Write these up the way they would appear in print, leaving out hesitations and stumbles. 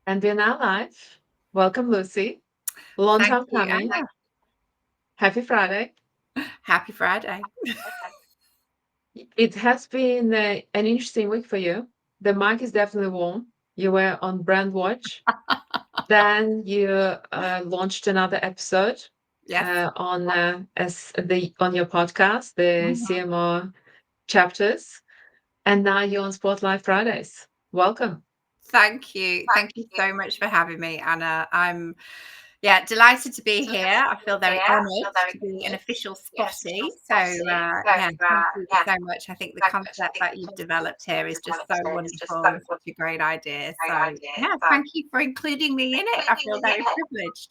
And we're now live. Welcome, Lucy. Long Thank time you, coming. Anna. Happy Friday. Happy Friday. It has been an interesting week for you. The mic is definitely warm. You were on Brand Watch. Then you launched another episode Yes. on your podcast, the Mhm. CMO chapters, and now you're on Spotlight Fridays. Welcome. Thank you. Thank you so much for having me, Anna. I'm delighted to be here. I feel very honoured to be an official spotty. Thank you so much. I think the concept that you've developed here is just so wonderful and such a great idea. Thank you for including me in it. I feel very privileged.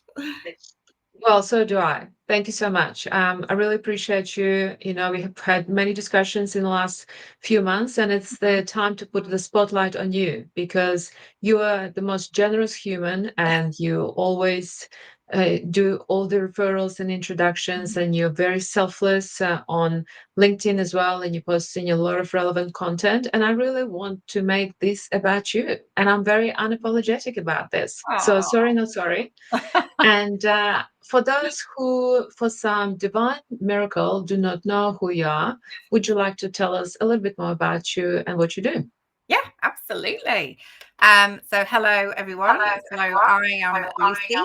Well, so do I. Thank you so much. I really appreciate you. We have had many discussions in the last few months, and it's the time to put the spotlight on you because you are the most generous human, and you always do all the referrals and introductions, and you're very selfless on LinkedIn as well, and you're posting a lot of relevant content. And I really want to make this about you, and I'm very unapologetic about this. So Oh. sorry, not sorry. And for those who, for some divine miracle, do not know who you are, would you like to tell us a little bit more about you and what you do? Yeah, absolutely. So hello everyone. So I am Lucy.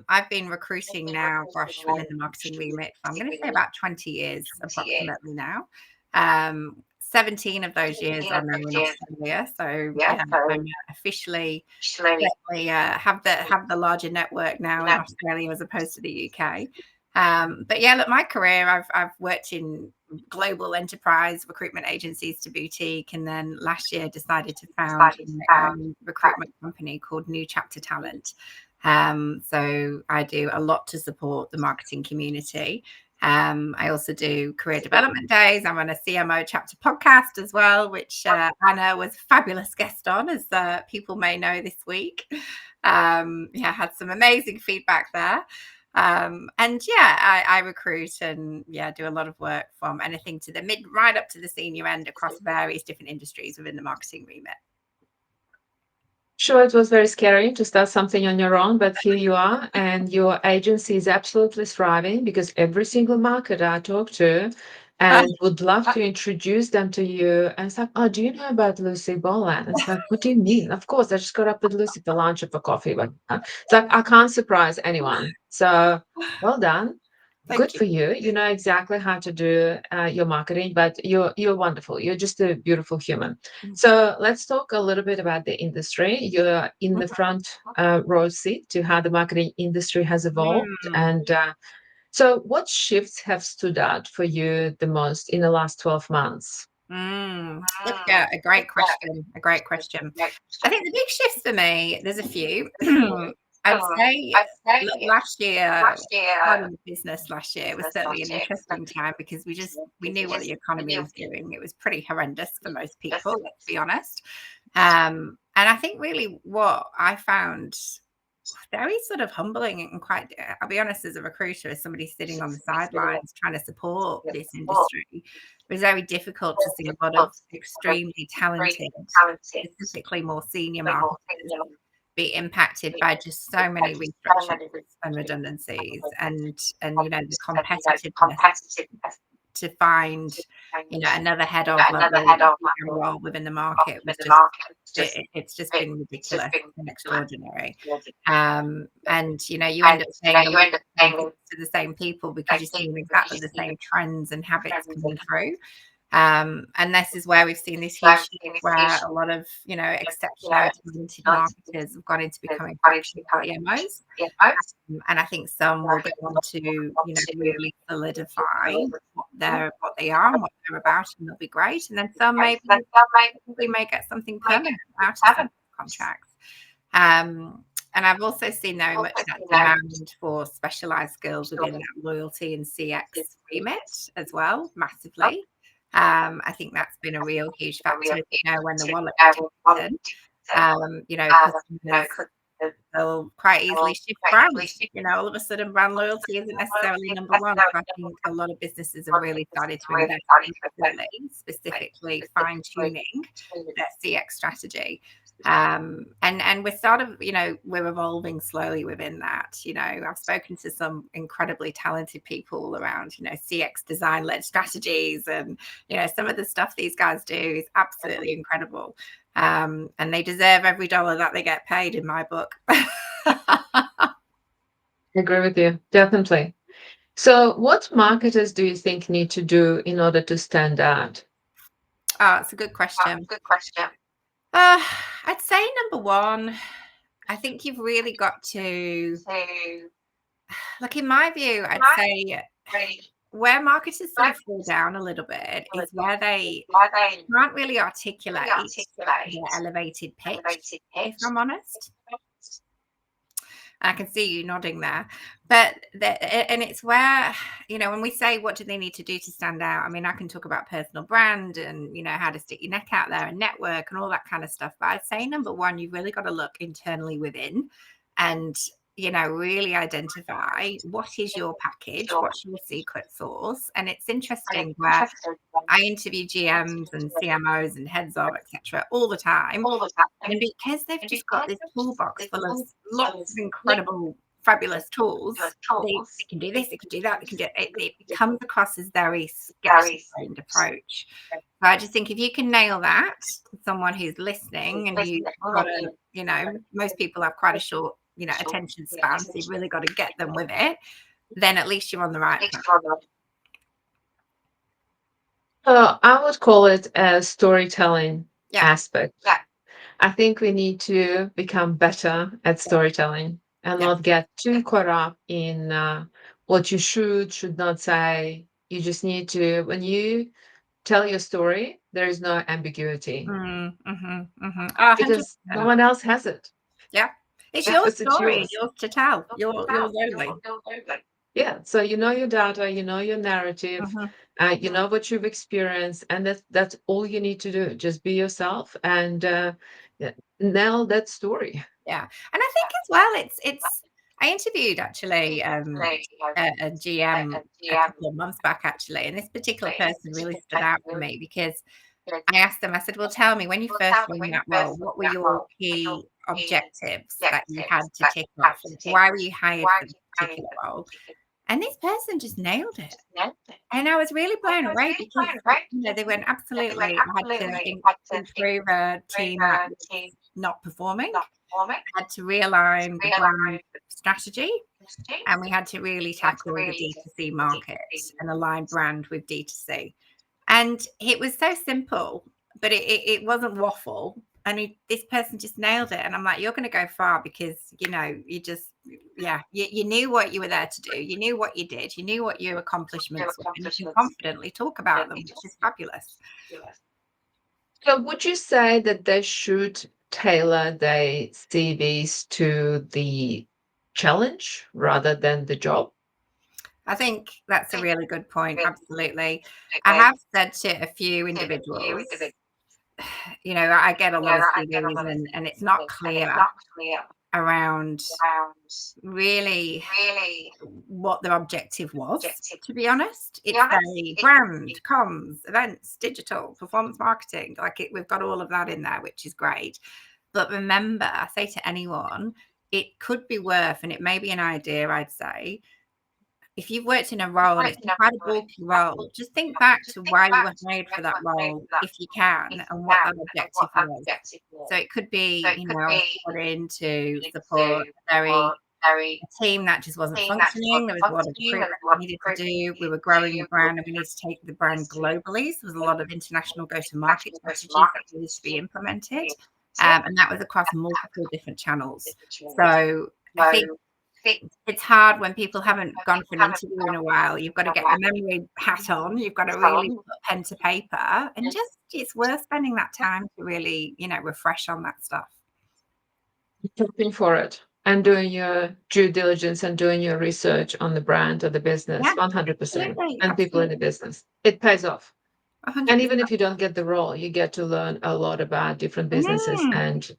I've been recruiting now, gosh, within the marketing remit for I'm going to say about 20 years approximately now. 17 of those years are now in Australia. So yeah, I'm officially definitely have the larger network now in Australia as opposed to the UK. But yeah, look, my career, I've worked in global enterprise recruitment agencies to boutique, and then last year decided to found my own recruitment company called New Chapter Talent. So I do a lot to support the marketing community. I also do career development days. I'm on a CMO chapter podcast as well, which Anna was a fabulous guest on, as people may know this week. Had some amazing feedback there. I recruit and do a lot of work from anything to the mid, right up to the senior end across various different industries within the marketing remit. Sure, it was very scary to start something on your own, but here you are, and your agency is absolutely thriving because every single marketer I talk to and would love to introduce them to you. And it's like, oh, do you know about Lucy Bolan? It's like, what do you mean? Of course, I just got up with Lucy for lunch or for coffee, but it's like, I can't surprise anyone. So well done. Good Thank you. for you. You know exactly how to do your marketing, but you're wonderful. You're just a beautiful human. So let's talk a little bit about the industry. You're in the front row seat to how the marketing industry has evolved. Mm. And so, what shifts have stood out for you the most in the last 12 months? That's a great question. A great question. I think the big shifts for me, there's a few. I'd say, look, last year, starting the business last year was certainly an interesting time because we knew what the economy was doing. It was pretty horrendous for most people, let's be honest. And I think really what I found very sort of humbling and quite, I'll be honest, as a recruiter, as somebody sitting on the sidelines trying to support this industry, it was very difficult to see a lot of extremely talented, specifically more senior marketers, be impacted by just so many restructures and redundancies and the competitiveness to find another head of level role within the market was just it's just been ridiculous and extraordinary. And you end up saying a lot of things to the same people because you're seeing exactly the same trends and habits coming through. And this is where we've seen this huge shift where a lot of exceptionally talented marketers have gone into becoming fractional CMOs. And I think some will go on to really solidify what they are and what they're about, and they'll be great. And then some maybe we may get something permanent out of some contracts. And I've also seen very much that demand for specialized skills within that loyalty and CX remit as well, massively. I think that's been a real huge factor. When the wallet ticks customers, they'll quite easily shift brands. All of a sudden brand loyalty isn't necessarily number one. So I think a lot of businesses have really started to invest in specifically fine-tuning their CX strategy. And we're sort of, we're evolving slowly within that. I've spoken to some incredibly talented people around, CX design led strategies, and some of the stuff these guys do is absolutely incredible. And they deserve every dollar that they get paid in my book. I agree with you, definitely. So, what marketers do you think need to do in order to stand out? Oh, it's a good question. I'd say number one, I think you've really got to, look, in my view, I'd say where marketers sort of fall down a little bit is where they can't really articulate their elevated pitch, if I'm honest. I can see you nodding there. And it's where, when we say what do they need to do to stand out, I mean, I can talk about personal brand and, how to stick your neck out there and network and all that kind of stuff. But I'd say number one, you've really got to look internally within and, really identify what is your package, what's your secret sauce. And it's interesting where I interview GMs and CMOs and heads of, etc., all the time. And because they've just got this toolbox full of lots of incredible, fabulous tools, they can do this, they can do that, they can do it. It comes across as very scatterbrained approach. So I just think if you can nail that to someone who's listening, and you've got to, most people have quite a short, attention span, so you've really got to get them with it, then at least you're on the right track. I would call it a storytelling aspect. I think we need to become better at storytelling and not get too caught up in what you should not say. You just need to, when you tell your story, there is no ambiguity because no one else has it. Yeah. It's your story, yours to tell. Yours only. Yeah. So you know your data, you know your narrative, you know what you've experienced, and that's all you need to do. Just be yourself and nail that story. Yeah. And I think as well, it's I interviewed actually a GM a couple of months back actually, and this particular person really stood out for me because I asked them, I said, well, tell me, when you first were in that role, what were your key objectives that you had to tick off? Why were you hired for this particular role? And this person just nailed it. And I was really blown away because, they went, absolutely, I had to improve a team that was not performing. I had to realign the brand strategy, and we had to really tackle the D2C market and align brand with D2C. And it was so simple, but it wasn't waffle. And this person just nailed it. And I'm like, you're going to go far because, you just, you knew what you were there to do. You knew what you did. You knew what your accomplishments were. And you can confidently talk about them, which is fabulous. So would you say that they should tailor their CVs to the challenge rather than the job? I think that's a really good point. Absolutely. I have said to a few individuals, I get a lot of CVs and it's not clear around really what their objective was, to be honest. It's very brand, comms, events, digital, performance marketing. We've got all of that in there, which is great. But remember, I say to anyone, it could be worth, and it may be an idea, I'd say, if you've worked in a role and it's quite a bulky role, just think back to why you were hired for that role, if you can, and what that objective was. So it could be, I was brought in to support a team that just wasn't functioning. There was a lot of recruitment we needed to do. We were growing the brand and we needed to take the brand globally. So there was a lot of international go-to-market strategies that needed to be implemented. And that was across multiple different channels. So I think it's hard when people haven't gone for an interview in a while. You've got to get the memory hat on. You've got to really put pen to paper, and just it's worth spending that time to really, refresh on that stuff. Looking for it and doing your due diligence and doing your research on the brand or the business, 100%, and people in the business. It pays off. 100%. And even if you don't get the role, you get to learn a lot about different businesses and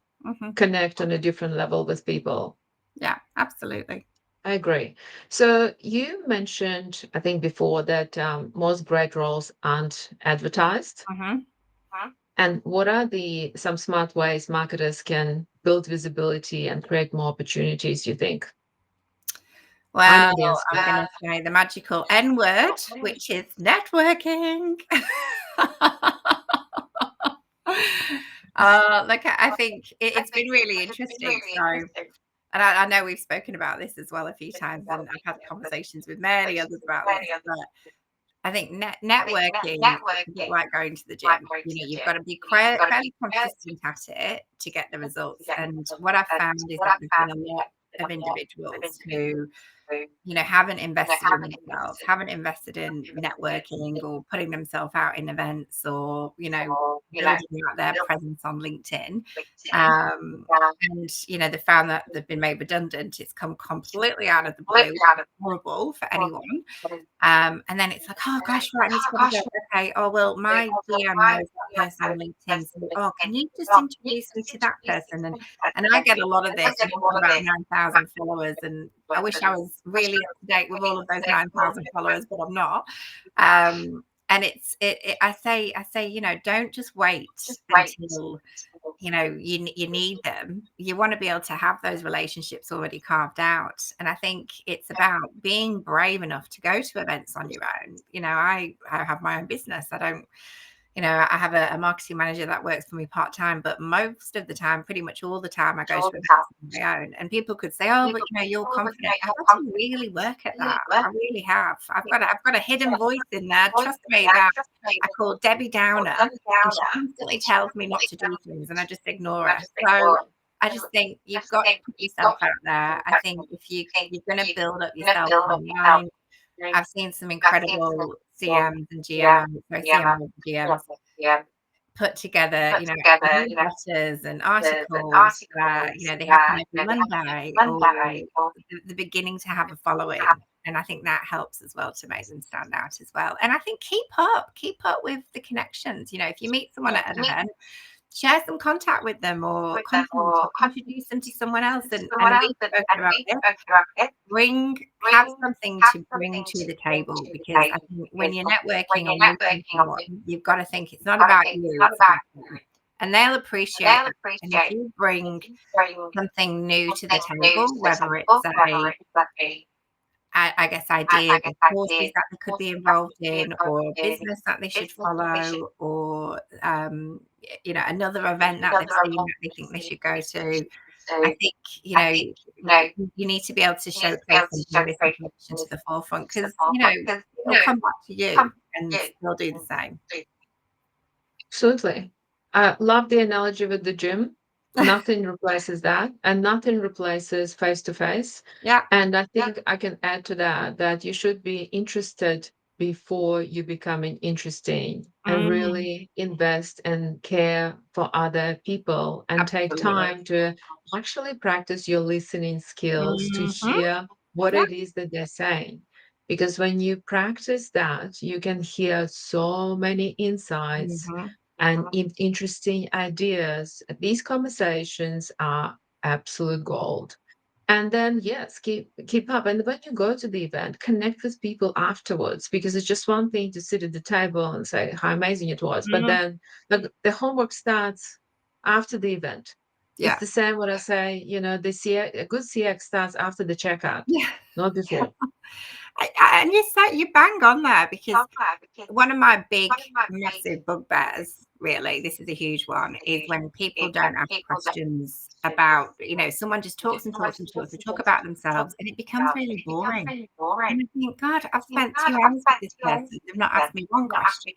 connect on a different level with people. Yeah, absolutely. I agree. So you mentioned, I think before, that most great roles aren't advertised. And what are some smart ways marketers can build visibility and create more opportunities, you think? I Well, know the answer. I'm going to say the magical N word, which is networking. Look, I think it's been really interesting. So, and I know we've spoken about this as well a few times, and I've had conversations with many others about this. But I think networking is a bit like going to the gym. You've got to be fairly consistent at it to get the results. And what I've found is that there's been a lot of individuals who haven't invested in themselves, haven't invested in networking or putting themselves out in events or, building out their presence on LinkedIn. And, they found that they've been made redundant. It's come completely out of the blue, horrible for anyone. And then it's like, oh gosh, right, I need to get a job. Okay, oh well, my DM knows that person on LinkedIn. So, oh, can you just introduce me to that person? And I get a lot of this. I've got about 9,000 followers, and I wish I was really up to date with all of those 9,000 followers, but I'm not. And I say, don't just wait until you need them. You want to be able to have those relationships already carved out. And I think it's about being brave enough to go to events on your own. I have my own business. I have a marketing manager that works for me part-time, but most of the time, pretty much all the time, I go to events on my own. And people could say, oh, but you're confident. I've had to really work at that. I really have. I've got a hidden voice in there. Trust me, that I call Debbie Downer, and she constantly tells me not to do things, and I just ignore her. So I just think you've got to put yourself out there. I think if you're going to build up yourself online, I've seen some incredible CMs and GMs, CMOs and GMs put together, letters and articles that, they happen every Monday, or the beginning to have a following. And I think that helps as well to make them stand out as well. And I think keep up with the connections. If you meet someone at an event, share some contact with them or introduce them to someone else. And we've spoken about this. Have something to bring to the table, because I think when you're networking and meeting someone, you've got to think it's not about you, it's about them. And they'll appreciate that. And if you bring something new to the table, whether it's I guess ideas or courses that they could be involved in, or business that they should follow, or another event that they've seen that they think they should go to. I think you need to be able to showcase and bring this information to the forefront, because it'll come back to you and they'll do the same. Absolutely. I love the analogy with the gym. Nothing replaces that, and nothing replaces face-to-face. Yeah. And I think I can add to that you should be interested before you becoming interesting, and really invest and care for other people, and take time to actually practice your listening skills to hear what it is that they're saying. Because when you practice that, you can hear so many insights and interesting ideas. These conversations are absolute gold. And then, yes, keep up. And when you go to the event, connect with people afterwards, because it's just one thing to sit at the table and say how amazing it was. But then the homework starts after the event. Yeah. It's the same what I say, a good CX starts after the checkout, not before. And you bang on there, because one of my big, massive bugbears, really, this is a huge one, is when people don't ask questions about, someone just talks and talks and talks. They talk about themselves, and it becomes really boring. And I think, God, I've spent 2 hours with this person. They've not asked me one question.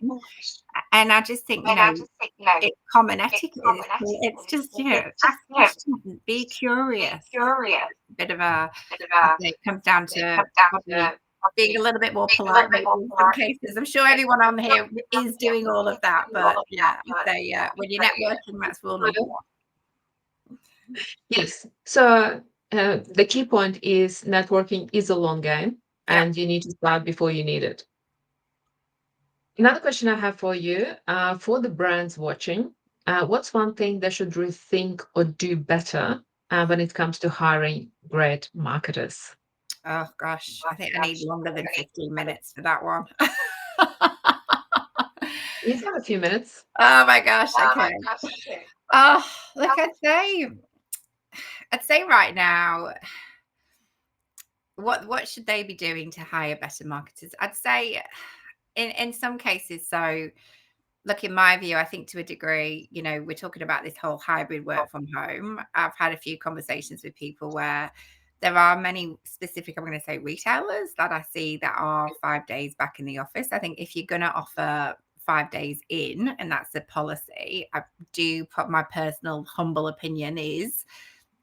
And I just think, it's common etiquette. It's just, ask questions, be curious. A bit of I think it comes down to being a little bit more polite maybe in some cases. I'm sure everyone on here is doing all of that, but I'd say when you're networking, that's rule number one. Yes. So the key point is networking is a long game, and you need to start before you need it. Another question I have for you, for the brands watching, what's one thing they should rethink or do better when it comes to hiring great marketers? Oh gosh, I think I need longer than 15 minutes for that one. You have a few minutes. Oh my gosh. Okay. Oh, look, I'd say right now, what should they be doing to hire better marketers? I'd say in some cases, so look, in my view, I think to a degree, we're talking about this whole hybrid work from home. I've had a few conversations with people where there are many specific, I'm going to say, retailers that I see that are 5 days back in the office. I think if you're going to offer 5 days in, and that's the policy, I do put my personal humble opinion is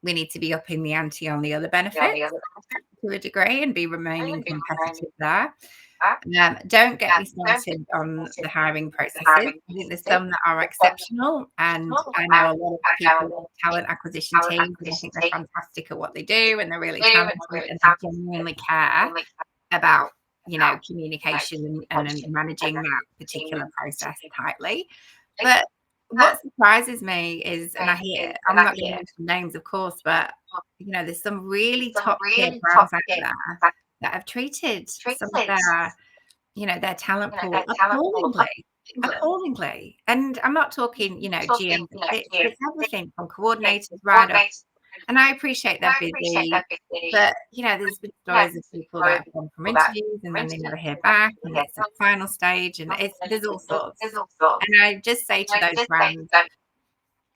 we need to be upping the ante on the other benefits to a degree and be remaining competitive there. Don't get me started on the hiring processes. I think there's some that are exceptional, and I know a lot of people in talent acquisition teams, and I think they're fantastic at what they do, and they're really talented, and they genuinely care about communication and managing that particular process tightly. But what surprises me is, and I'm not going to mention names, of course, but there's some really top tier brands out there that have treated some of their talent pool appallingly. And I'm not talking, GM, it's everything from coordinators right up. And I appreciate they're busy, but there's been stories of people that have gone from interviews and then they never hear back, and it's the final stage, and there's all sorts. And I just say to those brands,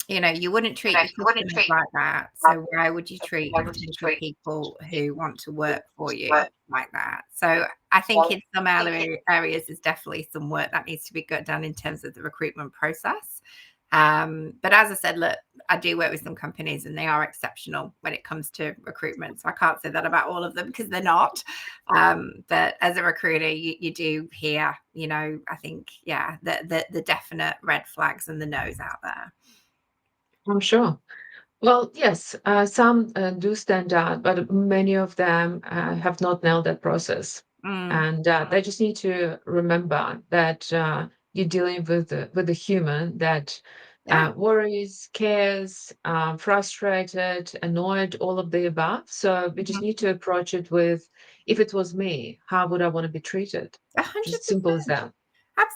you wouldn't treat your customers like that. So why would you treat potential people who want to work for you like that? So I think in some areas, there's definitely some work that needs to be done in terms of the recruitment process. But as I said, look, I do work with some companies and they are exceptional when it comes to recruitment. So I can't say that about all of them because they're not. But as a recruiter, you do hear, I think, the definite red flags and the no's out there. I'm sure. Well, yes, some do stand out, but many of them have not nailed that process. And they just need to remember that you're dealing with the human that worries, cares, frustrated, annoyed, all of the above. So we just need to approach it with, if it was me, how would I want to be treated? 100%. Just simple as that.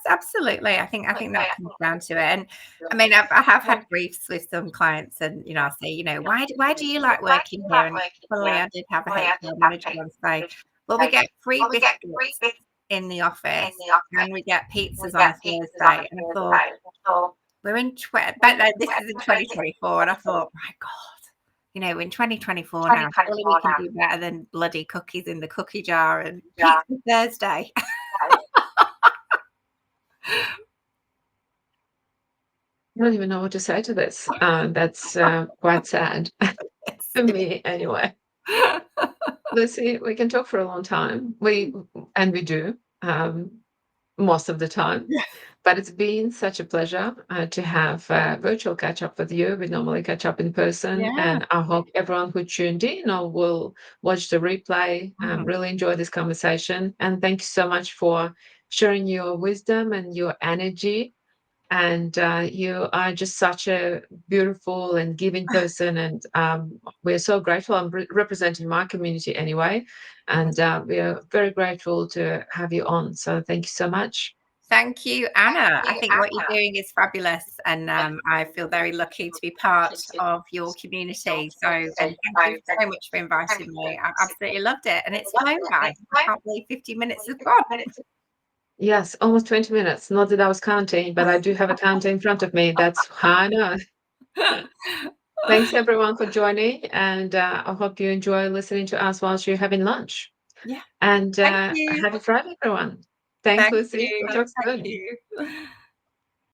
Absolutely. I think that comes down to it. And I mean, I have had briefs with some clients, and I'll say, why do you like working here? And probably I did have a HR manager once say, well, we get free biscuits in the office, and we get pizzas on a Thursday. And I thought, we're in this is in 2024, and I thought, my God, in 2024 now, surely we can do better than bloody cookies in the cookie jar and pizza Thursday. I don't even know what to say to this. That's quite sad for me anyway. Lucy, we can talk for a long time. We do most of the time. But it's been such a pleasure to have a virtual catch up with you. We normally catch up in person, and I hope everyone who tuned in or will watch the replay really enjoy this conversation. And thank you so much for sharing your wisdom and your energy. And you are just such a beautiful and giving person, and we're so grateful. I'm representing my community anyway, and we are very grateful to have you on. So thank you so much. Thank you, Anna. I think what you're doing is fabulous, and I feel very lucky to be part of your community. So thank you so much for inviting me. I absolutely loved it, and it's flown by. I can't believe 50 minutes has gone. Yes, almost 20 minutes. Not that I was counting, but I do have a counter in front of me. That's how I know. Thanks everyone for joining, and I hope you enjoy listening to us whilst you're having lunch. Yeah. And Thank you. happy Friday, everyone. Thanks, Lucy. You. We'll talk soon. Thank you.